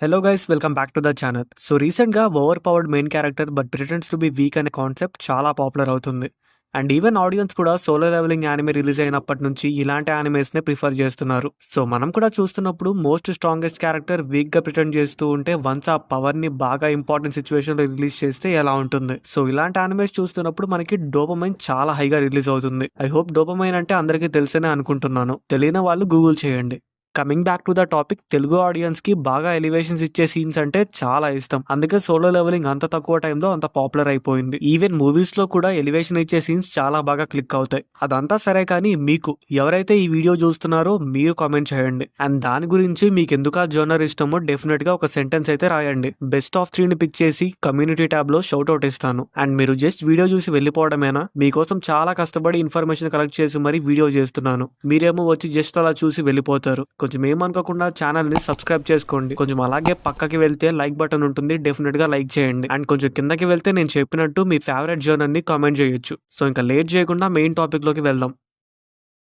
Hello guys, welcome back to the channel. So రీసెంట్‌గా overpowered main character but pretends to be weak అనే concept చాలా popular అవుతుంది. And even audience కూడా Solo Leveling anime release అయినప్పటి నుంచి ఇలాంటి యానిమేస్‌నే prefer చేస్తున్నారు. సో మనం కూడా చూస్తున్నప్పుడు మోస్ట్ స్ట్రాంగెస్ట్ క్యారెక్టర్ వీక్‌గా ప్రిటెండ్ చేస్తూ ఉంటే వన్స్ ఆ పవర్‌ని బాగా ఇంపార్టెంట్ సిచ్యువేషన్‌లో రిలీజ్ చేస్తే ఎలా ఉంటుంది? సో ఇలాంటి యానిమేస్ చూస్తున్నప్పుడు మనకి డోపమైన్ చాలా హైగా రిలీజ్ అవుతుంది. ఐ హోప్ డోపమైన్ అంటే అందరికీ తెలుసనే అనుకుంటున్నాను. తెలియని వాళ్ళు గూగుల్ చేయండి. Coming back to the topic, Telugu audience కి బాగా ఎలివేషన్స్ ఇచ్చే సీన్స్ అంటే చాలా ఇష్టం. అందుకే సోలో లెవెలింగ్ అంత తక్కువ టైంలో అంత పాపులర్ అయిపోయింది. ఈవెన్ మూవీస్ లో కూడా ఎలివేషన్ ఇచ్చే సీన్స్ చాలా బాగా క్లిక్ అవుతాయి. అదంతా సరే కానీ మీకు ఎవరైతే ఈ వీడియో చూస్తున్నారో మీరు కామెంట్ చేయండి. అండ్ దాని గురించి మీకు ఎందుకు ఆ జోనర్ ఇష్టమో డెఫినెట్ గా ఒక సెంటెన్స్ అయితే రాయండి. బెస్ట్ ఆఫ్ 3ని పిక్ చేసి కమ్యూనిటీ ట్యాబ్ లో షౌట్ అవుట్ ఇస్తాను. అండ్ మీరు జస్ట్ వీడియో చూసి వెళ్ళిపోవడమేనా? మీకోసం చాలా కష్టపడి ఇన్ఫర్మేషన్ కలెక్ట్ చేసి మరీ వీడియో చేస్తున్నాను. మీరేమో వచ్చి జస్ట్ అలా చూసి వెళ్ళిపోతారు. కొంచెం ఏమనుకోకుండా ఛానల్ ని సబ్స్క్రైబ్ చేసుకోండి. కొంచెం అలాగే పక్కకి వెళ్తే లైక్ బటన్ ఉంటుంది, డెఫినెట్ గా లైక్ చేయండి. అండ్ కొంచెం కిందకి వెళ్తే నేను చెప్పినట్టు మీ ఫేవరెట్ జోనర్ ని కామెంట్ చేయొచ్చు. సో ఇంకా లేట్ చేయకుండా మెయిన్ టాపిక్ లోకి వెళ్దాం.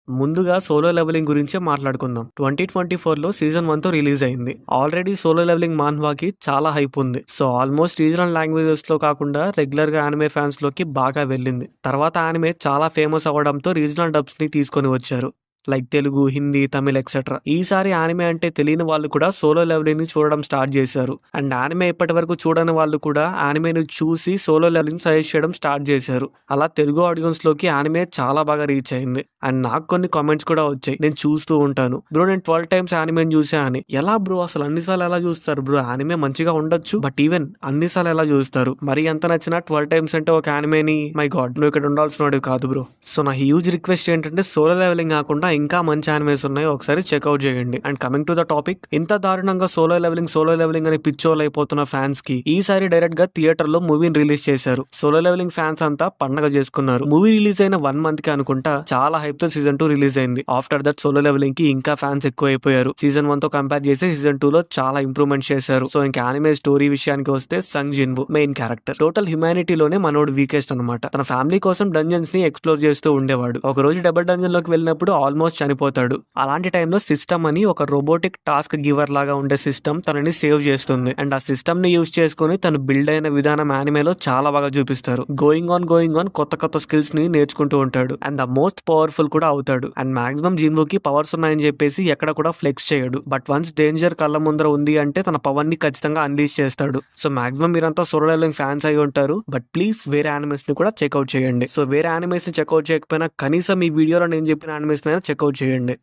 ముందుగా సోలో లెవెలింగ్ గురించే మాట్లాడుకుందాం. 2024లో సీజన్ 1తో రిలీజ్ అయింది. ఆల్రెడీ సోలో లెవెలింగ్ మాన్వాకి చాలా హైప్ ఉంది. సో ఆల్మోస్ట్ రీజనల్ లాంగ్వేజెస్ లో కాకుండా రెగ్యులర్ గా యానిమే ఫ్యాన్స్ లోకి బాగా వెళ్ళింది. తర్వాత యానిమే చాలా ఫేమస్ అవ్వడంతో రీజనల్ డబ్స్ ని తీసుకొని వచ్చారు. Like Telugu, Hindi, Tamil etcetera. ఈసారి యానిమే అంటే తెలియని వాళ్ళు కూడా సోలో లెవెలింగ్ ని చూడడం స్టార్ట్ చేశారు. అండ్ యానిమే ఇప్పటి వరకు చూడని వాళ్ళు కూడా యానిమేని చూసి సోలో లెవెలింగ్ సజెస్ట్ చేయడం స్టార్ట్ చేశారు. అలా తెలుగు ఆడియన్స్ లోకి యానిమే చాలా బాగా రీచ్ అయింది. అండ్ నాకు కొన్ని కామెంట్స్ కూడా వచ్చాయి. నేను చూస్తూ ఉంటాను, బ్రో నేను 12 టైమ్స్ యానిమేని చూసా అని. ఎలా బ్రో, అసలు అన్నిసార్లు ఎలా చూస్తారు బ్రో? యానిమే మంచిగా ఉండొచ్చు, బట్ ఈవెన్ అన్నిసార్లు ఎలా చూస్తారు? మరి ఎంత నచ్చినా 12 టైమ్స్ అంటే ఒక యానిమేని, మై గాడ్, నువ్వు ఇక్కడ ఉండాల్సిన వాడివి కాదు బ్రో. సో నా హ్యూజ్ రిక్వెస్ట్ ఏంటంటే సోలో లెవెలింగ్ కాకుండా ఇంకా మంచి యానిమేస్ ఉన్నాయి, ఒకసారి చెక్అవుట్ చేయండి. And coming to the topic, ఇంత దారుణంగా సోలో లెవెలింగ్ అని పిచ్చోలు అయిపోతున్న ఫ్యాన్స్ కి ఈసారి డైరెక్ట్ గా థియేటర్ లో మూవీని రిలీజ్ చేశారు. సోలో లెవెలింగ్ ఫ్యాన్స్ అంతా పండగ చేసుకున్నారు. మూవీ రిలీజ్ అయిన 1 మంత్ కి అనుకుంటా చాలా హైప్ తో సీజన్ 2 రిలీజ్ అయింది. ఆఫ్టర్ దట్ సోలో లెవెలింగ్ కి ఇంకా ఫ్యాన్స్ ఎక్కువ అయిపోయారు. సీజన్ 1 తో కంపేర్ చేసి సీజన్ 2 లో చాలా ఇంప్రూవ్మెంట్ చేశారు. సో ఇంకా యానిమే స్టోరీ విషయానికి వస్తే సంగ్ జిన్వు మెయిన్ క్యారెక్టర్. టోటల్ హ్యుమానిటీలోనే మనోడు వీకెస్ట్ అనమాట. తన ఫ్యామిలీ కోసం డంజన్స్ ని ఎక్స్ప్లోర్ చేస్తూ ఉండేవాడు. ఒక రోజు డబుల్ డంజన్ లోకి వెళ్ళినప్పుడు ఆల్మోస్ట్ చనిపోతాడు. అలాంటి టైంలో సిస్టమ్ అని ఒక రోబోటిక్ టాస్క్ గివర్ లాగా ఉండే సిస్టమ్ తనని సేవ్ చేస్తుంది. అండ్ ఆ సిస్టమ్ ని యూజ్ చేసుకుని తను బిల్డ్ అయిన విధానం యానిమేలో చాలా బాగా చూపిస్తారు. గోయింగ్ ఆన్ కొత్త కొత్త స్కిల్స్ ని నేర్చుకుంటూ ఉంటాడు. అండ్ ద మోస్ట్ పవర్ఫుల్ కూడా అవుతాడు. అండ్ మాక్సిమం జిన్వుకి పవర్స్ ఉన్నాయని చెప్పేసి ఎక్కడ కూడా ఫ్లెక్స్ చేయడు. బట్ వన్స్ డేంజర్ కళ్ళ ముందర ఉంది అంటే తన పవర్ ని ఖచ్చితంగా అన్లీష్ చేస్తాడు. సో మాక్సిమం మీరంతా సోలో లెవెలింగ్ ఫ్యాన్స్ అయి ఉంటారు. బట్ ప్లీజ్ వేరే యానిమేస్ ని కూడా చెక్అవుట్ చేయండి. సో వేరే యానిమేస్ ని చెక్అవుట్ చేయకపోయినా కనీసం ఈ వీడియోలో నేను చెప్పిన యానిమేస్ ని చెక్అవుట్ చేయండి.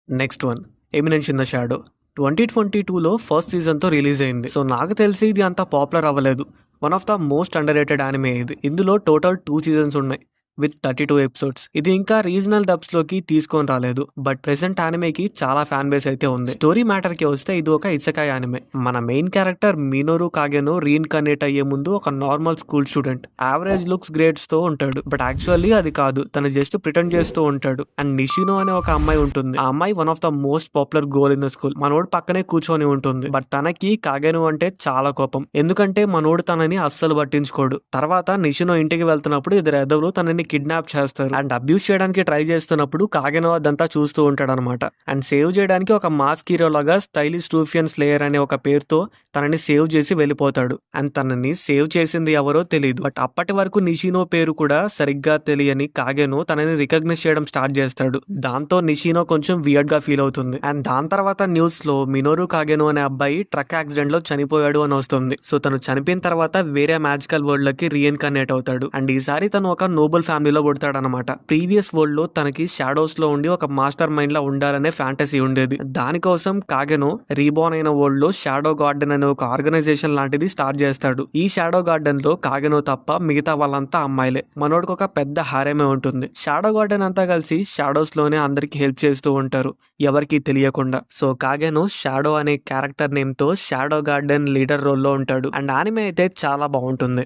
Next one, Eminence in the Shadow. 2022లో ఫస్ట్ సీజన్తో రిలీజ్ అయింది. సో నాకు తెలిసి ఇది అంత పాపులర్ అవ్వలేదు. One of the most underrated anime ఇది. ఇందులో టోటల్ 2 సీజన్స్ ఉన్నాయి విత్ 32 ఎపిసోడ్స్. ఇది ఇంకా రీజనల్ డబ్స్ లోకి తీసుకొని రాలేదు. బట్ ప్రెసెంట్ యానిమేకి చాలా ఫ్యాన్ బేస్ అయితే ఉంది. స్టోరీ మ్యాటర్ కి వస్తే ఇది ఒక ఇసకాయ్ యానిమే. మన మెయిన్ క్యారెక్టర్ మినోరు కాగెనో రీఇన్కార్నేట్ అయ్యే ముందు ఒక normal school student, average looks grades తో ఉంటాడు. బట్ యాక్చువల్లీ అది కాదు, తను జస్ట్ ప్రిటెండ్ చేస్తూ ఉంటాడు. అండ్ నిషినో అనే ఒక అమ్మాయి ఉంటుంది. ఆ అమ్మాయి one of the most popular girl in the school. మనోడు పక్కనే కూర్చొని ఉంటుంది. బట్ తనకి కాగెనో అంటే చాలా కోపం. ఎందుకంటే మనోడు తనని అస్సలు పట్టించుకోడు. తర్వాత నిషినో ఇంటికి వెళ్తున్నప్పుడు ఇద్దరు ఎదవులు తనని కిడ్నాప్ చేస్తారు. అండ్ అబ్యూస్ చేయడానికి ట్రై చేస్తున్నప్పుడు కాగెనో అదంతా చూస్తూ ఉంటాడు అనమాట. అండ్ సేవ్ చేయడానికి ఒక మాస్క్ హీరో లాగా స్టైలిష్ రూఫియన్ స్లేయర్ అనే ఒక పేరుతో తనని సేవ్ చేసి వెళ్ళిపోతాడు. అండ్ తనని సేవ్ చేసింది ఎవరో తెలియదు. బట్ అప్పటి వరకు నిషినో పేరు కూడా సరిగ్గా తెలియని కాగెనో తనని రికగ్నైజ్ చేయడం స్టార్ట్ చేస్తాడు. దాంతో నిషినో కొంచెం వియర్డ్ గా ఫీల్ అవుతుంది. అండ్ దాని తర్వాత న్యూస్ లో మినోరు కాగెనో అనే అబ్బాయి ట్రక్ యాక్సిడెంట్ లో చనిపోయాడు అని వస్తుంది. సో తను చనిపోయిన తర్వాత వేరే మ్యాజికల్ వరల్డ్ లకి రీఇన్కార్నేట్ అవుతాడు. అండ్ ఈసారి తను ఒక నోబుల్ ఫ్యామిలీలో పుడతాడనమాట. ప్రీవియస్ వరల్డ్ లో తనకి షాడోస్ లో ఉండి ఒక మాస్టర్ మైండ్ లా ఉండాలనే ఫ్యాంటసీ ఉండేది. దానికోసం కాగెనో రీబోర్న్ అయిన వరల్డ్ లో షాడో గార్డెన్ అనే ఒక ఆర్గనైజేషన్ లాంటిది స్టార్ట్ చేస్తాడు. ఈ షాడో గార్డెన్ లో కాగెనో తప్ప మిగతా వాళ్ళంతా అమ్మాయిలే. మనోడికి ఒక పెద్ద హారేమే ఉంటుంది. షాడో గార్డెన్ అంతా కలిసి షాడోస్ లోనే అందరికి హెల్ప్ చేస్తూ ఉంటారు, ఎవరికి తెలియకుండా. సో కాగెనో షాడో అనే క్యారెక్టర్ నేమ్ తో షాడో గార్డెన్ లీడర్ రోల్ లో ఉంటాడు. అండ్ యానిమే అయితే చాలా బాగుంటుంది.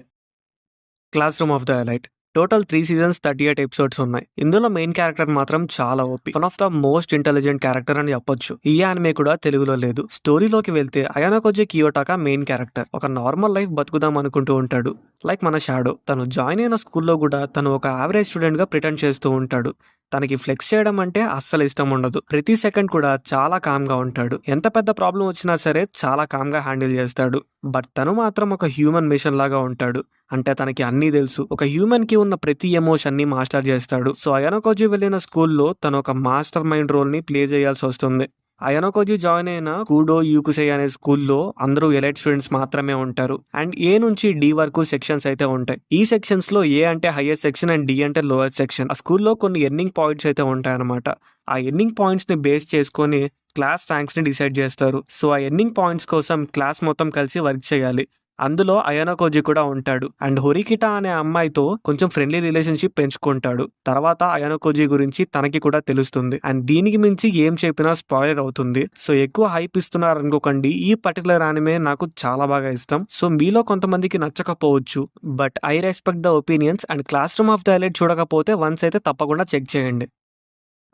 Class room of the elite. Total 3 seasons 38 episodes ఉన్నాయి. ఇందులో మెయిన్ క్యారెక్టర్ మాత్రం చాలా OP. One of the most intelligent character అని చెప్పొచ్చు. ఈ యానిమే కూడా తెలుగులో లేదు. స్టోరీలోకి వెళ్తే అయానోకోజి కియోటాకా మెయిన్ క్యారెక్టర్. ఒక నార్మల్ లైఫ్ బతుకుదాం అనుకుంటూ ఉంటాడు. లైక్ మన షాడో. తను జాయిన్ అయిన స్కూల్లో కూడా తను ఒక యావరేజ్ స్టూడెంట్ గా ప్రిటెండ్ చేస్తూ ఉంటాడు. తనకి ఫ్లెక్స్ చేయడం అంటే అస్సలు ఇష్టం ఉండదు. ప్రతి సెకండ్ కూడా చాలా కామ్ గా ఉంటాడు. ఎంత పెద్ద ప్రాబ్లం వచ్చినా సరే చాలా కామ్ గా హ్యాండిల్ చేస్తాడు. బట్ తను మాత్రం ఒక హ్యూమన్ మిషన్ లాగా ఉంటాడు. అంటే తనకి అన్నీ తెలుసు. ఒక హ్యూమన్ కి ఉన్న ప్రతి ఎమోషన్ ని మాస్టర్ చేస్తాడు. సో అయానోకోజి వెళ్ళిన స్కూల్లో తను ఒక మాస్టర్ మైండ్ రోల్ ని ప్లే చేయాల్సి వస్తుంది. అయానోకోజి జాయిన్ అయిన కూడో యూకుసై అనే స్కూల్లో అందరూ ఎలైట్ స్టూడెంట్స్ మాత్రమే ఉంటారు. అండ్ ఏ నుంచి డి వరకు సెక్షన్స్ అయితే ఉంటాయి. ఈ సెక్షన్స్ లో ఏ అంటే హైయెస్ట్ సెక్షన్ అండ్ డి అంటే లోయర్ సెక్షన్. ఆ స్కూల్లో కొన్ని ఎర్నింగ్ పాయింట్స్ అయితే ఉంటాయి అనమాట. ఆ ఎర్నింగ్ పాయింట్స్ ని బేస్ చేసుకొని క్లాస్ ర్యాంక్స్ ని డిసైడ్ చేస్తారు. సో ఆ ఎర్నింగ్ పాయింట్స్ కోసం క్లాస్ మొత్తం కలిసి వర్క్ చేయాలి. అందులో అయానోకోజి కూడా ఉంటాడు. అండ్ హొరికిటా అనే అమ్మాయితో కొంచెం ఫ్రెండ్లీ రిలేషన్షిప్ పెంచుకుంటాడు. తర్వాత అయానోకోజి గురించి తనకి కూడా తెలుస్తుంది. అండ్ దీనికి మించి ఏం చెప్పినా స్పాయిలర్ అవుతుంది. సో ఎక్కువ హైప్ ఇస్తున్నారు అనుకోకండి. ఈ పర్టికులర్ యానిమే నాకు చాలా బాగా ఇష్టం. సో మీలో కొంతమందికి నచ్చకపోవచ్చు. But I respect the opinions. And Classroom of the Elite చూడకపోతే వన్స్ అయితే తప్పకుండా చెక్ చేయండి.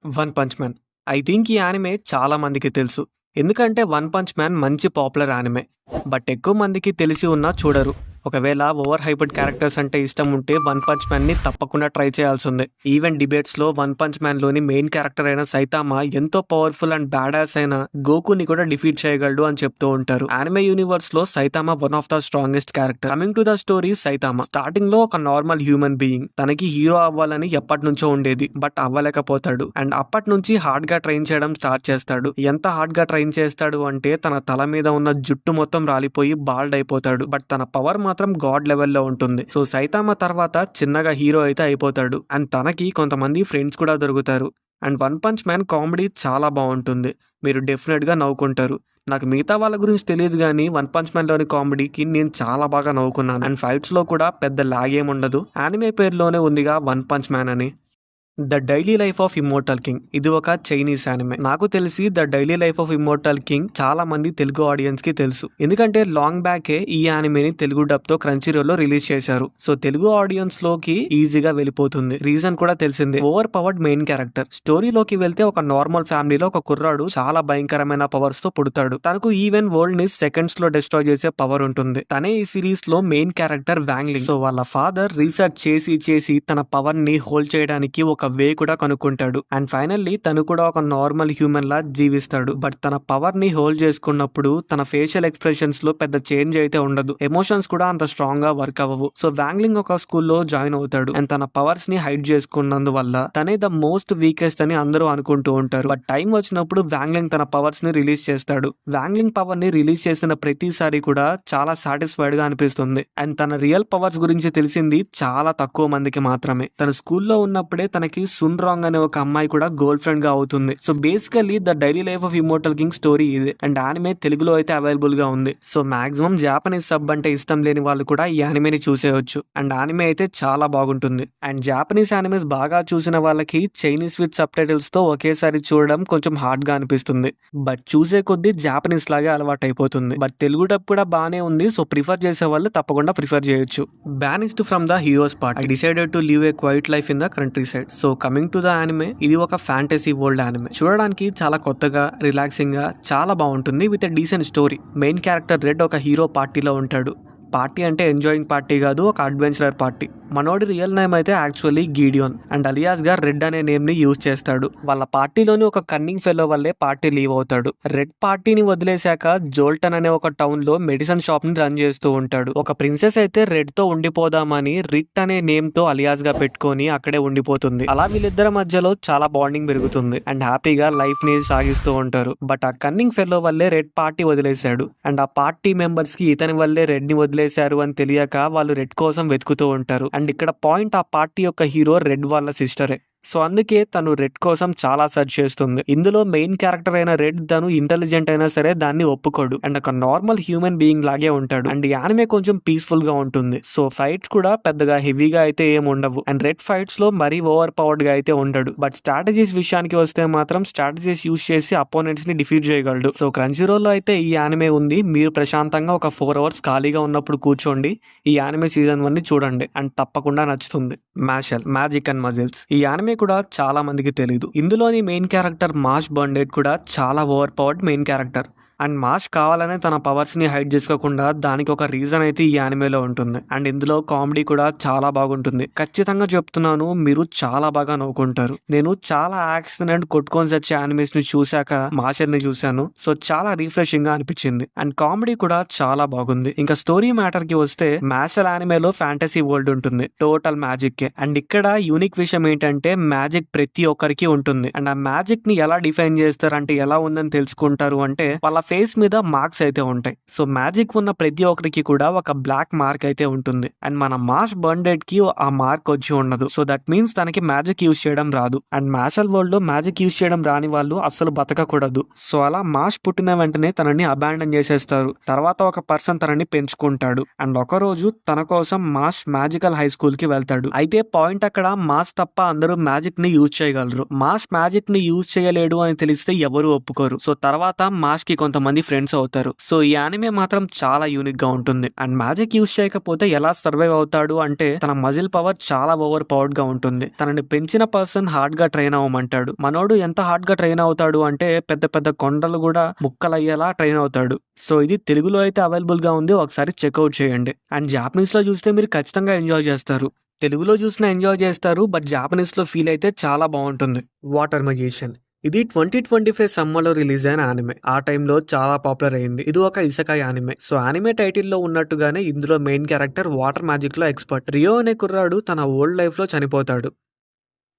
One Punch Man. I think ఈ యానిమే చాలా మందికి తెలుసు. ఎందుకంటే వన్ పంచ్ మ్యాన్ మంచి పాపులర్ యానిమే. బట్ ఎక్కువ మందికి తెలిసి ఉన్నా చూడరు. ఒకవేళ ఓవర్ హైపర్డ్ క్యారెక్టర్స్ అంటే ఇష్టం ఉంటే వన్ పంచ్ మ్యాన్ ని తప్పకుండా ట్రై చేయాల్సిందే. ఈవెన్ డిబేట్స్ లో వన్ పంచ్ మ్యాన్ లోని మెయిన్ క్యారెక్టర్ అయిన సైతామా ఎంతో పవర్ఫుల్ అండ్ బ్యాడాస్ అయిన గోకుని కూడా డిఫీట్ చేయగలడు అని చెప్తూ ఉంటారు. యానిమే యూనివర్స్ లో Saitama one of the strongest character. Coming to the story, Saitama starting లో ఒక నార్మల్ హ్యూమన్ బీయింగ్. తనకి హీరో అవ్వాలని ఎప్పటి నుంచో ఉండేది. బట్ అవ్వలేకపోతాడు. అండ్ అప్పటి నుంచి హార్డ్ గా ట్రైన్ చేయడం స్టార్ట్ చేస్తాడు. ఎంత హార్డ్ గా ట్రైన్ చేస్తాడు అంటే తన తల మీద ఉన్న జుట్టు మొత్తం రాలిపోయి బాల్డ్ అయిపోతాడు. బట్ తన పవర్ మాత్రం గాడ్ లెవెల్లో ఉంటుంది. సో సైతామా తర్వాత చిన్నగా హీరో అయితే అయిపోతాడు. అండ్ తనకి కొంతమంది ఫ్రెండ్స్ కూడా దొరుకుతారు. And one Punch man comedy చాలా బాగుంటుంది. మీరు డెఫినెట్ గా నవ్వుకుంటారు. నాకు మిగతా వాళ్ళ గురించి తెలియదు కానీ వన్ పంచ్ మ్యాన్ లోని కామెడీకి నేను చాలా బాగా నవ్వుకున్నాను. అండ్ ఫైట్స్ లో కూడా పెద్ద లాగ్ ఏముండదు. యానిమే పేరులోనే ఉందిగా వన్ పంచ్ మ్యాన్ అని. The daily life of immortal king. ఇది ఒక చైనీస్ యానిమే. నాకు తెలిసి the daily life of immortal king చాలా మంది తెలుగు ఆడియన్స్ కి తెలుసు. ఎందుకంటే లాంగ్ బ్యాకే ఈ యానిమేని తెలుగు డబ్ తో క్రంచీరోలో రిలీజ్ చేశారు. సో తెలుగు ఆడియన్స్ లోకి ఈజీగా వెళ్ళిపోతుంది. రీజన్ కూడా తెలిసిందే. Overpowered main character. స్టోరీలోకి వెళ్తే ఒక నార్మల్ ఫ్యామిలీలో ఒక కుర్రాడు చాలా భయంకరమైన పవర్స్ తో పుడతాడు. తనకు ఈవెన్ వరల్డ్ ని సెకండ్స్ లో డిస్ట్రాయ్ చేసే పవర్ ఉంటుంది. తనే ఈ సిరీస్ లో మెయిన్ క్యారెక్టర్ వాంగ్లింగ్. సో వాళ్ళ ఫాదర్ రీసెర్చ్ చేసి తన పవర్ ని హోల్డ్ చేయడానికి ఒక వే కూడా కనుక్కుంటాడు. అండ్ ఫైనల్లీ తను కూడా ఒక నార్మల్ హ్యూమన్ లా జీవిస్తాడు. బట్ తన పవర్ ని హోల్డ్ చేసుకున్నప్పుడు తన ఫేషియల్ ఎక్స్ప్రెషన్స్ లో పెద్ద చేంజ్ అయితే ఉండదు. ఎమోషన్స్ కూడా అంత స్ట్రాంగ్ గా వర్క్ అవ్వవు. సో వాంగ్లింగ్ ఒక స్కూల్లో జాయిన్ అవుతాడు. అండ్ తన పవర్స్ ని హైడ్ చేసుకున్నందువల్ల తనే ద మోస్ట్ వీకెస్ట్ అని అందరూ అనుకుంటూ ఉంటారు. బట్ టైం వచ్చినప్పుడు వాంగ్లింగ్ తన పవర్స్ ని రిలీజ్ చేస్తాడు. వాంగ్లింగ్ పవర్ ని రిలీజ్ చేసిన ప్రతిసారి కూడా చాలా సాటిస్ఫైడ్ గా అనిపిస్తుంది. అండ్ తన రియల్ పవర్స్ గురించి తెలిసింది చాలా తక్కువ మందికి మాత్రమే. తన స్కూల్లో ఉన్నప్పుడే తనకి సున్ రాంగ్ అనే ఒక అమ్మాయి కూడా గర్ల్ ఫ్రెండ్ గా అవుతుంది. So basically the daily life of immortal king story ఇది. అండ్ యానిమే తెలుగులో అయితే అవైలబుల్ గా ఉంది. సో మాక్సిమం జాపనీస్ సబ్ అంటే ఇష్టం లేని వాళ్ళు కూడా ఈ యానిమేని చూసేయొచ్చు. అండ్ యానిమే అయితే చాలా బాగుంటుంది. అండ్ జాపనీస్ యానిమేస్ బాగా చూసిన వాళ్ళకి చైనీస్ విత్ సబ్ టైటిల్స్ తో ఒకేసారి చూడడం కొంచెం హార్డ్ గా అనిపిస్తుంది. బట్ చూసే కొద్దీ జాపనీస్ లాగే అలవాటు అయిపోతుంది. బట్ తెలుగు డబ్ కూడా బానే ఉంది. సో ప్రిఫర్ చేసే వాళ్ళు తప్పకుండా ప్రిఫర్ చేయొచ్చు. Banished from the Hero's Party. I Decided to Live a Quiet Life in the Countryside. So coming to the anime, ఇది ఒక ఫ్యాంటసీ వరల్డ్ యానిమే. చూడడానికి చాలా కొత్తగా రిలాక్సింగ్ గా చాలా బాగుంటుంది with a decent story. Main character red ఒక hero పార్టీలో ఉంటాడు. పార్టీ అంటే ఎంజాయింగ్ పార్టీ కాదు, ఒక అడ్వెంచరర్ పార్టీ. మనోడి రియల్ నేమ్ అయితే యాక్చువల్లీ గీడియోన్. అండ్ అలియాస్ గా రెడ్ అనే నేమ్ ని యూజ్ చేస్తాడు. వాళ్ళ పార్టీలోని ఒక కన్నింగ్ ఫెలో వల్లే పార్టీ లీవ్ అవుతాడు. రెడ్ పార్టీని వదిలేశాక జోల్టన్ అనే ఒక టౌన్ లో మెడిసిన్ షాప్ ని రన్ చేస్తూ ఉంటాడు. ఒక ప్రిన్సెస్ అయితే రెడ్ తో ఉండిపోదామని రిట్ అనే నేమ్ తో అలియాస్ గా పెట్టుకొని అక్కడే ఉండిపోతుంది. అలా వీళ్ళిద్దరి మధ్యలో చాలా బాండింగ్ పెరుగుతుంది. అండ్ హ్యాపీగా లైఫ్ ని సాగిస్తూ ఉంటారు. బట్ ఆ కన్నింగ్ ఫెలో వల్లే రెడ్ పార్టీ వదిలేశాడు. అండ్ ఆ పార్టీ మెంబర్స్ కి ఇతని వల్లే రెడ్ ని వదిలేశారు అని తెలియక వాళ్ళు రెడ్ కోసం వెతుకుతూ ఉంటారు. అండ్ ఇక్కడ పాయింట్, ఆ పార్టీ యొక్క హీరో రెడ్ వాళ్ళ సిస్టరే. సో అందుకే తను రెడ్ కోసం చాలా సెర్చ్ చేస్తుంది. ఇందులో మెయిన్ క్యారెక్టర్ అయిన రెడ్ తను ఇంటెలిజెంట్ అయినా సరే దాన్ని ఒప్పుకోడు అండ్ ఒక నార్మల్ హ్యూమన్ బీయింగ్ లాగే ఉంటాడు. అండ్ ఈ యానిమే కొంచెం పీస్ఫుల్ గా ఉంటుంది. సో ఫైట్స్ కూడా పెద్దగా హెవీగా అయితే ఏం ఉండవు అండ్ రెడ్ ఫైట్స్ లో మరీ ఓవర్ పవర్డ్ గా అయితే ఉండడు. బట్ స్ట్రాటజీస్ విషయానికి వస్తే మాత్రం స్ట్రాటజీస్ యూస్ చేసి అపోనెంట్స్ ని డిఫీట్ చేయగలడు. సో క్రంచీరోల్ లో అయితే ఈ యానిమే ఉంది. మీరు ప్రశాంతంగా ఒక 4 hours ఖాళీగా ఉన్నప్పుడు కూర్చోండి, ఈ యానిమే సీజన్ 1 ని చూడండి అండ్ తప్పకుండా నచ్చుతుంది. మ్యాషల్ మ్యాజిక్ అండ్ మజిల్స్ ఈ యానిమే కూడా చాలా మందికి తెలీదు. ఇందులోని మెయిన్ క్యారెక్టర్ మాష్ బండెడ్ కూడా చాలా overpowered main character and Mash కావాలనే తన పవర్స్ ని హైడ్ చేసుకోకుండా దానికి ఒక రీజన్ అయితే ఈ యానిమేలో ఉంటుంది. అండ్ ఇందులో కామెడీ కూడా చాలా బాగుంటుంది. ఖచ్చితంగా చెప్తున్నాను, మీరు చాలా బాగా నవ్వుకుంటారు. నేను చాలా యాక్షన్ అండ్ కొట్టుకొని వచ్చే యానిమేస్ ని చూశాక మాషర్ ని చూశాను. సో చాలా రిఫ్రెషింగ్ గా అనిపించింది అండ్ కామెడీ కూడా చాలా బాగుంది. ఇంకా స్టోరీ మ్యాటర్ కి వస్తే మ్యాషల్ యానిమేలో ఫ్యాంటసీ వరల్డ్ ఉంటుంది, టోటల్ మ్యాజిక్ అండ్ ఇక్కడ యూనిక్ విషయం ఏంటంటే మ్యాజిక్ ప్రతి ఒక్కరికి ఉంటుంది. అండ్ ఆ మ్యాజిక్ ని ఎలా డిఫైన్ చేస్తారు అంటే ఎలా ఉందని తెలుసుకుంటారు అంటే వాళ్ళ ఫేస్ మీద మార్క్స్ అయితే ఉంటాయి. సో మ్యాజిక్ ఉన్న ప్రతి ఒక్కరికి కూడా ఒక బ్లాక్ మార్క్ అయితే ఉంటుంది అండ్ మన మాష్ బండెడ్ కి ఆ మార్క్ వచ్చి ఉండదు. సో దట్ మీన్స్ తనకి మ్యాజిక్ యూజ్ చేయడం రాదు అండ్ మ్యాషల్ వరల్డ్ లో మ్యాజిక్ యూజ్ చేయడం రాని వాళ్ళు అస్సలు బతకకూడదు. సో అలా మాష్ పుట్టిన వెంటనే తనని అబాండన్ చేసేస్తారు. తర్వాత ఒక పర్సన్ తనని పెంచుకుంటాడు అండ్ ఒక రోజు తన కోసం మాష్ మ్యాజికల్ హై స్కూల్ కి వెళ్తాడు. అయితే పాయింట్ అక్కడ మాష్ తప్ప అందరూ మ్యాజిక్ ని యూజ్ చేయగలరు. మాష్ మ్యాజిక్ ని యూజ్ చేయలేడు అని తెలిస్తే ఎవరు ఒప్పుకోరు. సో తర్వాత మాష్ కి కొంతమంది ఫ్రెండ్స్ అవుతారు. సో ఈ యానిమే మాత్రం చాలా యూనిక్ గా ఉంటుంది అండ్ మ్యాజిక్ యూజ్ చేయకపోతే ఎలా సర్వైవ్ అవుతాడు అంటే తన మజిల్ పవర్ చాలా ఓవర్ పవర్డ్ గా ఉంటుంది. తనని పెంచిన పర్సన్ హార్డ్ గా ట్రైన్ అవ్వమంటాడు. మనోడు ఎంత హార్డ్ గా ట్రైన్ అవుతాడు అంటే పెద్ద పెద్ద కొండలు కూడా ముక్కలయ్యేలా ట్రైన్ అవుతాడు. సో ఇది తెలుగులో అయితే అవైలబుల్ గా ఉంది, ఒకసారి చెక్అవుట్ చేయండి. అండ్ జాపనీస్ లో చూస్తే మీరు ఖచ్చితంగా ఎంజాయ్ చేస్తారు. తెలుగులో చూసినా ఎంజాయ్ చేస్తారు, బట్ జాపనీస్ లో ఫీల్ అయితే చాలా బాగుంటుంది. వాటర్ మెజిషియన్ ఇది 2025 సమ్మర్లో రిలీజ్ అయిన యానిమే. ఆ టైంలో చాలా పాపులర్ అయింది. ఇది ఒక ఇసకాయ్ యానిమే. సో యానిమే టైటిల్లో ఉన్నట్టుగానే ఇందులో మెయిన్ క్యారెక్టర్ వాటర్ మ్యాజిక్ లో ఎక్స్పర్ట్. రియో అనే కుర్రాడు తన ఓల్డ్ లైఫ్ లో చనిపోతాడు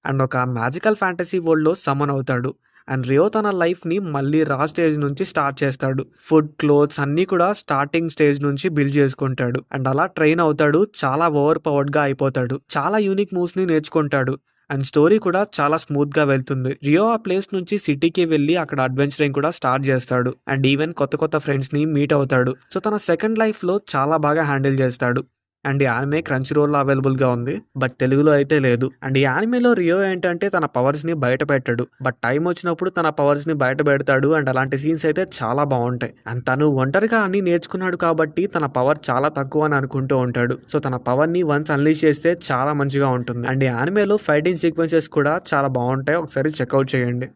అండ్ ఒక మ్యాజికల్ ఫ్యాంటసీ వరల్డ్ లో సమ్మన్ అవుతాడు. అండ్ రియో తన లైఫ్ ని మళ్ళీ రా స్టేజ్ నుంచి స్టార్ట్ చేస్తాడు. ఫుడ్, క్లోత్స్ అన్ని కూడా స్టార్టింగ్ స్టేజ్ నుంచి బిల్డ్ చేసుకుంటాడు అండ్ అలా ట్రైన్ అవుతాడు. చాలా ఓవర్ పవర్డ్ గా అయిపోతాడు. చాలా యూనిక్ మూవ్స్ ని నేర్చుకుంటాడు అండ్ స్టోరీ కూడా చాలా స్మూత్ గా వెళ్తుంది. రియో ఆ ప్లేస్ నుంచి సిటీకి వెళ్ళి అక్కడ అడ్వెంచరింగ్ కూడా స్టార్ట్ చేస్తాడు అండ్ ఈవెన్ కొత్త కొత్త ఫ్రెండ్స్ ని మీట్ అవుతాడు. సో తన సెకండ్ లైఫ్ లో చాలా బాగా హ్యాండిల్ చేస్తాడు. అండ్ ఈ యానిమే క్రంచీరోల్ లో అవైలబుల్ గా ఉంది, బట్ తెలుగులో అయితే లేదు. అండ్ ఈ యానిమేలో రియో ఏంటంటే తన పవర్స్ ని బయట పెట్టాడు, బట్ టైం వచ్చినప్పుడు తన పవర్స్ ని బయట పెడతాడు అండ్ అలాంటి సీన్స్ అయితే చాలా బాగుంటాయి. అండ్ తను ఒంటరిగా అన్ని నేర్చుకున్నాడు కాబట్టి తన పవర్ చాలా తక్కువ అని అనుకుంటూ ఉంటాడు. సో తన పవర్ ని వన్స్ అన్లీష్ చేస్తే చాలా మంచిగా ఉంటుంది. అండ్ ఈ యానిమేలో ఫైటింగ్ సీక్వెన్సెస్ కూడా చాలా బాగుంటాయి, ఒకసారి చెక్అవుట్ చేయండి.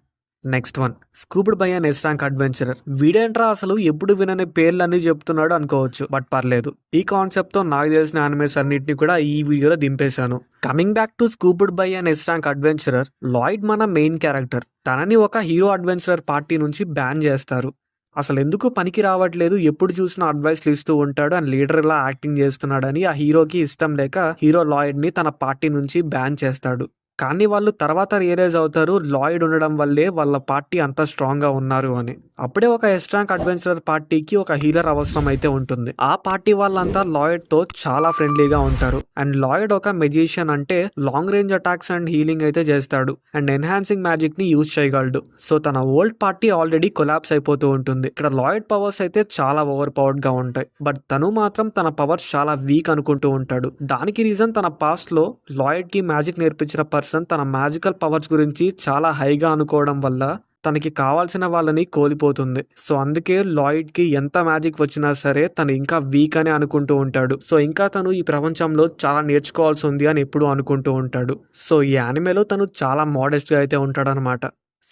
Next one Scooped by an S rank Adventurer. వీడేంట్రా అసలు ఎప్పుడు వినని పేర్లన్నీ చెప్తున్నాడు అనుకోవచ్చు, బట్ పర్లేదు. ఈ కాన్సెప్ట్ తో నాకు తెలిసిన యానిమేస్ అన్నిటిని కూడా ఈ వీడియోలో దింపేశాను. Coming back to scooped by an S rank adventurer, Lloyd మన మెయిన్ క్యారెక్టర్. తనని ఒక హీరో అడ్వెంచరర్ పార్టీ నుంచి బ్యాన్ చేస్తారు. అసలు ఎందుకు పనికి రావట్లేదు, ఎప్పుడు చూసినా అడ్వైస్లు ఇస్తూ ఉంటాడు అండ్ లీడర్ లా యాక్టింగ్ చేస్తున్నాడని ఆ హీరోకి ఇష్టం లేక హీరో లాయిడ్ ని తన పార్టీ నుంచి బ్యాన్ చేస్తాడు. కానీ వాళ్ళు తర్వాత రియలైజ్ అవుతారు లాయిడ్ ఉండడం వల్లే వాళ్ళ పార్టీ అంత స్ట్రాంగ్ గా ఉన్నారు అని. అప్పుడే ఒక ఎస్ట్రాంక్ అడ్వెంచరర్ పార్టీకి ఒక హీలర్ అవసరం అయితే ఉంటుంది. ఆ పార్టీ వాళ్ళంతా లాయిడ్ తో చాలా ఫ్రెండ్లీగా ఉంటారు అండ్ లాయిడ్ ఒక మెజిషియన్, అంటే long range attacks and healing అయితే చేస్తాడు అండ్ ఎన్హాన్సింగ్ మ్యాజిక్ ని యూజ్ చేయగలడు. సో తన ఓల్డ్ పార్టీ ఆల్రెడీ కొలాప్స్ అయిపోతూ ఉంటుంది. ఇక్కడ లాయిడ్ పవర్స్ అయితే చాలా ఓవర్ పవర్డ్ గా ఉంటాయి, బట్ తను మాత్రం తన పవర్స్ చాలా వీక్ అనుకుంటూ ఉంటాడు. దానికి రీజన్ తన పాస్ట్ లో లాయిడ్ కి మ్యాజిక్ నేర్పించిన తన మ్యాజికల్ పవర్స్ గురించి చాలా హైగా అనుకోవడం వల్ల తనకి కావాల్సిన వాళ్ళని కోల్పోతుంది. సో అందుకే లాయిడ్ కి ఎంత మ్యాజిక్ వచ్చినా సరే తను ఇంకా వీక్ అని అనుకుంటూ ఉంటాడు. సో ఇంకా తను ఈ ప్రపంచంలో చాలా నేర్చుకోవాల్సి ఉంది అని ఎప్పుడూ అనుకుంటూ ఉంటాడు. సో ఈ యానిమేలో తను చాలా మోడెస్ట్ గా అయితే ఉంటాడు అనమాట.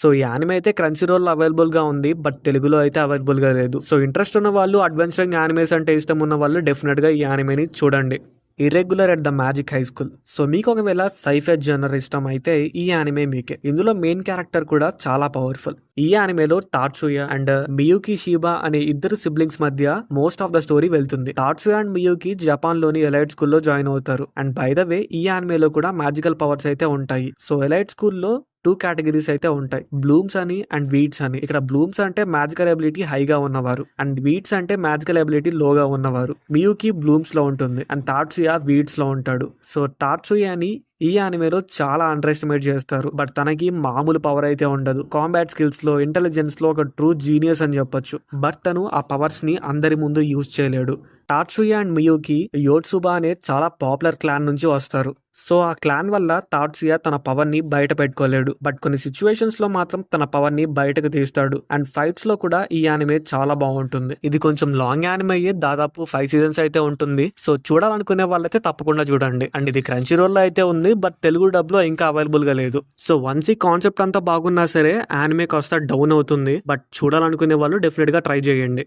సో ఈ యానిమే అయితే క్రంచీరోల్ అవైలబుల్ గా ఉంది, బట్ తెలుగులో అయితే అవైలబుల్ గా లేదు. సో ఇంట్రెస్ట్ ఉన్న వాళ్ళు, అడ్వెంచరింగ్ యానిమేస్ అంటే ఇష్టం ఉన్న వాళ్ళు డెఫినెట్ గా ఈ యానిమేని చూడండి. Irregular at the magic high school. So మీకు ఒకవేళ సైఫై జనర్ ఇష్టం అయితే ఈ యానిమే మీకే. ఇందులో మెయిన్ క్యారెక్టర్ కూడా చాలా పవర్ఫుల్. ఈ యానిమేలో తాట్సుయా అండ్ మియుకి షిబా అనే ఇద్దరు సిబ్లింగ్స్ మధ్య మోస్ట్ ఆఫ్ ద స్టోరీ వెళ్తుంది. తాట్సుయా అండ్ మియుకి జపాన్ లోని ఎలైట్ స్కూల్లో జాయిన్ అవుతారు అండ్ బై ద వే ఈ యానిమేలో కూడా మ్యాజికల్ పవర్స్ అయితే ఉంటాయి. సో ఎలైట్ స్కూల్లో 2 కేటగిరీస్ అయితే ఉంటాయి, బ్లూమ్స్ అని అండ్ వీడ్స్ అని. ఇక్కడ బ్లూమ్స్ అంటే మ్యాజికల్ ఎబిలిటీ హైగా ఉన్నవారు అండ్ వీడ్స్ అంటే మ్యాజికల్ ఎబిలిటీ లోగా ఉన్నవారు. మియుకి బ్లూమ్స్ లో ఉంటుంది అండ్ తాట్సుయా వీడ్స్ లో ఉంటాడు. సో తాట్సుయాని ఈ యానిమేలో చాలా అండర్ ఎస్టిమేట్ చేస్తారు. బట్ తనకి మామూలు పవర్ అయితే ఉండదు. కాంబాట్ స్కిల్స్ లో, ఇంటెలిజెన్స్ లో ఒక ట్రూ జీనియస్ అని చెప్పొచ్చు. బట్ తను ఆ పవర్స్ ని అందరి ముందు యూజ్ చేయలేడు. టాట్సుయా అండ్ మియుకి యోట్సుబా అనే చాలా పాపులర్ క్లాన్ నుంచి వస్తారు. సో ఆ క్లాన్ వల్ల తాట్సుయా తన పవర్ ని బయట పెట్టుకోలేడు. బట్ కొన్ని సిచ్యువేషన్స్ లో మాత్రం తన పవర్ ని బయటకు తీస్తాడు. అండ్ ఫైట్స్ లో కూడా ఈ యానిమే చాలా బాగుంటుంది. ఇది కొంచెం లాంగ్ యానిమే, దాదాపు 5 సీజన్స్ అయితే ఉంటుంది. సో చూడాలనుకునే వాళ్ళైతే తప్పకుండా చూడండి. అండ్ ఇది క్రంచీ రోల్ లో అయితే ఉంది, బట్ తెలుగు డబ్ లో ఇంకా అవైలబుల్ గా లేదు. సో వన్స్ ఈ కాన్సెప్ట్ అంతా బాగున్నా సరే యానిమే కాస్త డౌన్ అవుతుంది. బట్ చూడాలనుకునే వాళ్ళు డెఫినెట్ గా ట్రై చేయండి.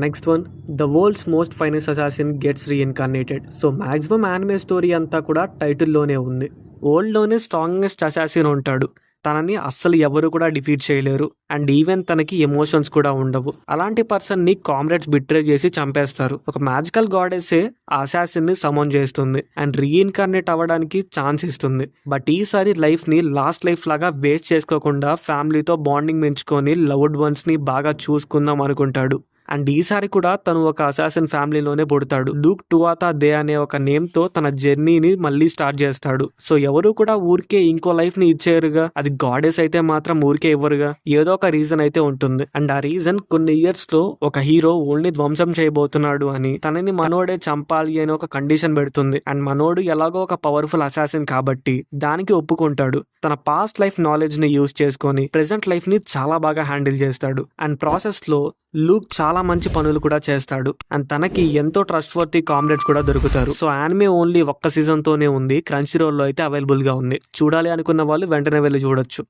Next one, the world's most finest assassin gets reincarnated. So maximum anime story అంతా కూడా టైటిల్లోనే ఉంది. వరల్డ్లోనే స్ట్రాంగెస్ట్ అసాసిన్ ఉంటాడు. తనని అస్సలు ఎవరు కూడా డిఫీట్ చేయలేరు. అండ్ ఈవెన్ తనకి ఎమోషన్స్ కూడా ఉండవు. అలాంటి పర్సన్ ని కామ్రేడ్స్ బిట్రే చేసి చంపేస్తారు. ఒక మ్యాజికల్ గాడెస్సే అసాసిన్ ని సమన్ చేస్తుంది అండ్ రీఇన్కార్నేట్ అవ్వడానికి ఛాన్స్ ఇస్తుంది. బట్ ఈసారి లైఫ్ ని లాస్ట్ లైఫ్ లాగా వేస్ట్ చేసుకోకుండా ఫ్యామిలీతో బాండింగ్ పెంచుకొని లవ్డ్ వన్స్ ని బాగా చూసుకుందాం అనుకుంటాడు. అండ్ ఈసారి కూడా తను ఒక అసాసిన్ ఫ్యామిలీలోనే పుడతాడు. లూక్ టువాతా దే అనే ఒక నేమ్ తో తన జర్నీని మళ్ళీ స్టార్ట్ చేస్తాడు. సో ఎవరు కూడా ఊరికే ఇంకో లైఫ్ ని ఇచ్చేయరుగా. అది గాడెస్ అయితే మాత్రం ఊరికే ఇవ్వరుగా. ఏదో ఒక రీజన్ అయితే ఉంటుంది. అండ్ ఆ రీజన్ కొన్ని ఇయర్స్ లో ఒక హీరో ఓన్లీ ధ్వంసం చేయబోతున్నాడు అని, తనని మనోడే చంపాలి అని ఒక కండిషన్ పెడుతుంది. అండ్ మనోడు ఎలాగో ఒక పవర్ఫుల్ అసాసిన్ కాబట్టి దానికి ఒప్పుకుంటాడు. తన పాస్ట్ లైఫ్ నాలెడ్జ్ ని యూజ్ చేసుకొని ప్రెసెంట్ లైఫ్ ని చాలా బాగా హ్యాండిల్ చేస్తాడు. అండ్ ప్రాసెస్ లో లూక్ చాలా మంచి పనులు కూడా చేస్తాడు. అండ్ తనకి ఎంతో ట్రస్ట్ వర్తీ కామ్రేడ్స్ కూడా దొరుకుతారు. సో యానిమే ఓన్లీ ఒక్క సీజన్ తోనే ఉంది. క్రంచీ రోల్ లో అయితే అవైలబుల్ గా ఉంది. చూడాలి అనుకున్న వాళ్ళు వెంటనే వెళ్ళి చూడొచ్చు.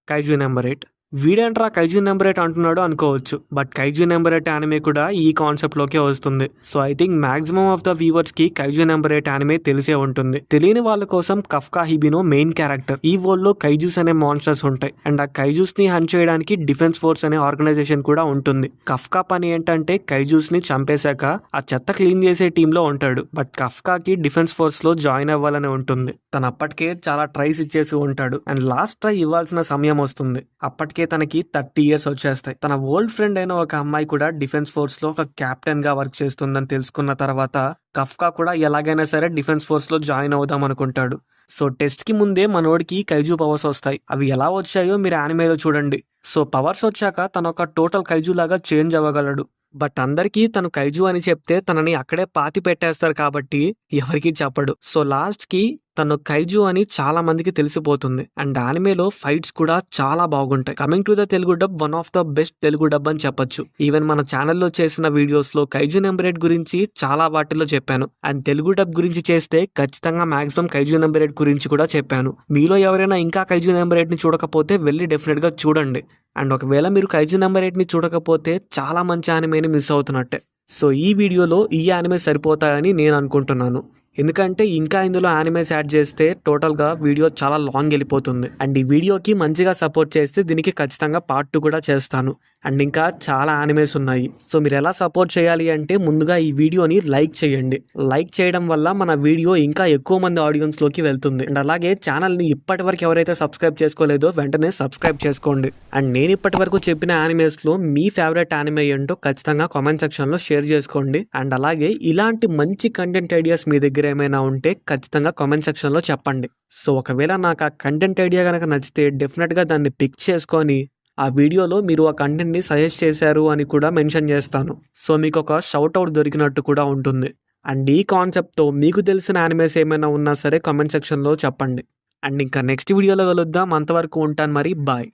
Kaiju number 8. వీడేంట్రా కైజు నెంబర్ 8 అంటున్నాడు అనుకోవచ్చు. బట్ కైజు నెంబర్ 8 యానిమే కూడా ఈ కాన్సెప్ట్ లోకే వస్తుంది. So I think maximum of the viewers కి కైజు నెంబర్ 8 యానిమే తెలిసే ఉంటుంది. తెలియని వాళ్ళ కోసం కఫ్కా హిబినో మెయిన్ క్యారెక్టర్. ఈ వరల్డ్ లో కైజూస్ అనే మాన్స్టర్స్ ఉంటాయి. అండ్ ఆ కైజూస్ ని హంట్ చేయడానికి డిఫెన్స్ ఫోర్స్ అనే ఆర్గనైజేషన్ కూడా ఉంటుంది. కఫ్కా పని ఏంటంటే కైజూస్ ని చంపేశాక ఆ చెత్త క్లీన్ చేసే టీమ్ లో ఉంటాడు. బట్ కఫ్కాకి డిఫెన్స్ ఫోర్స్ లో జాయిన్ అవ్వాలని ఉంటుంది. తను అప్పటికే చాలా ట్రైస్ ఇచ్చేసి ఉంటాడు. అండ్ లాస్ట్ ట్రై ఇవ్వాల్సిన సమయం వస్తుంది. అప్పటికే తనకి 30 years వచ్చేస్తాయి. తన ఓల్డ్ ఫ్రెండ్ అయిన ఒక అమ్మాయి కూడా డిఫెన్స్ ఫోర్స్ లో ఒక క్యాప్టెన్ గా వర్క్ చేస్తుందని తెలుసుకున్న తర్వాత కఫ్కా కూడా ఎలాగైనా సరే డిఫెన్స్ ఫోర్స్ లో జాయిన్ అవుదాం అనుకుంటాడు. సో టెస్ట్ కి ముందే మనోడికి కైజు పవర్స్ వస్తాయి. అవి ఎలా వచ్చాయో మీరు యానిమేలో చూడండి. సో పవర్స్ వచ్చాక తన ఒక టోటల్ కైజు లాగా చేంజ్ అవ్వగలడు. బట్ అందరికీ తను కైజు అని చెప్తే తనని అక్కడే పాతి పెట్టేస్తారు కాబట్టి ఎవరికి చెప్పడు. సో లాస్ట్ కి తను కైజు అని చాలా మందికి తెలిసిపోతుంది. అండ్ యానిమేలో ఫైట్స్ కూడా చాలా బాగుంటాయి. Coming to the Telugu dub, one of the best Telugu dub అని చెప్పొచ్చు. ఈవెన్ మన ఛానల్లో చేసిన వీడియోస్ లో కైజు నెంబర్ 8 గురించి చాలా వాటిల్లో చెప్పాను. అండ్ తెలుగు డబ్ గురించి చేస్తే ఖచ్చితంగా మాక్సిమం కైజు నెంబర్ 8 గురించి కూడా చెప్పాను. మీలో ఎవరైనా ఇంకా కైజు నెంబర్ 8 ని చూడకపోతే వెళ్ళి డెఫినెట్ గా చూడండి. అండ్ ఒకవేళ మీరు కైజు నెంబర్ 8 ని చూడకపోతే చాలా మంచి యానిమేని మిస్ అవుతున్నట్టే. సో ఈ వీడియోలో ఈ యానిమే సరిపోతాయని నేను అనుకుంటున్నాను. ఎందుకంటే ఇంకా ఇందులో యానిమేస్ యాడ్ చేస్తే టోటల్గా వీడియో చాలా లాంగ్ వెళ్ళిపోతుంది. అండ్ ఈ వీడియోకి మంచిగా సపోర్ట్ చేస్తే దీనికి ఖచ్చితంగా పార్ట్ 2 కూడా చేస్తాను. అండ్ ఇంకా చాలా యానిమేస్ ఉన్నాయి. సో మీరు ఎలా సపోర్ట్ చేయాలి అంటే ముందుగా ఈ వీడియోని లైక్ చేయండి. లైక్ చేయడం వల్ల మన వీడియో ఇంకా ఎక్కువ మంది ఆడియన్స్లోకి వెళ్తుంది. అండ్ అలాగే ఛానల్ని ఇప్పటి వరకు ఎవరైతే సబ్స్క్రైబ్ చేసుకోలేదో వెంటనే సబ్స్క్రైబ్ చేసుకోండి. అండ్ నేను ఇప్పటి వరకు చెప్పిన యానిమేస్లో మీ ఫేవరెట్ యానిమే ఏంటో ఖచ్చితంగా కామెంట్ సెక్షన్లో షేర్ చేసుకోండి. అండ్ అలాగే ఇలాంటి మంచి కంటెంట్ ఐడియాస్ మీ దగ్గర ఏమైనా ఉంటే ఖచ్చితంగా కామెంట్ సెక్షన్లో చెప్పండి. సో ఒకవేళ నాకు ఆ కంటెంట్ ఐడియా కనుక నచ్చితే డెఫినెట్గా దాన్ని పిక్ చేసుకొని ఆ వీడియోలో మీరు ఆ కంటెంట్ని సజెస్ట్ చేశారు అని కూడా మెన్షన్ చేస్తాను. సో మీకు ఒక షౌట్ అవుట్ దొరికినట్టు కూడా ఉంటుంది. అండ్ ఈ కాన్సెప్ట్తో మీకు తెలిసిన యానిమేస్ ఏమైనా ఉన్నా సరే కామెంట్ సెక్షన్లో చెప్పండి. అండ్ ఇంకా నెక్స్ట్ వీడియోలో కలుద్దాం. అంతవరకు ఉంటాను మరి. బాయ్.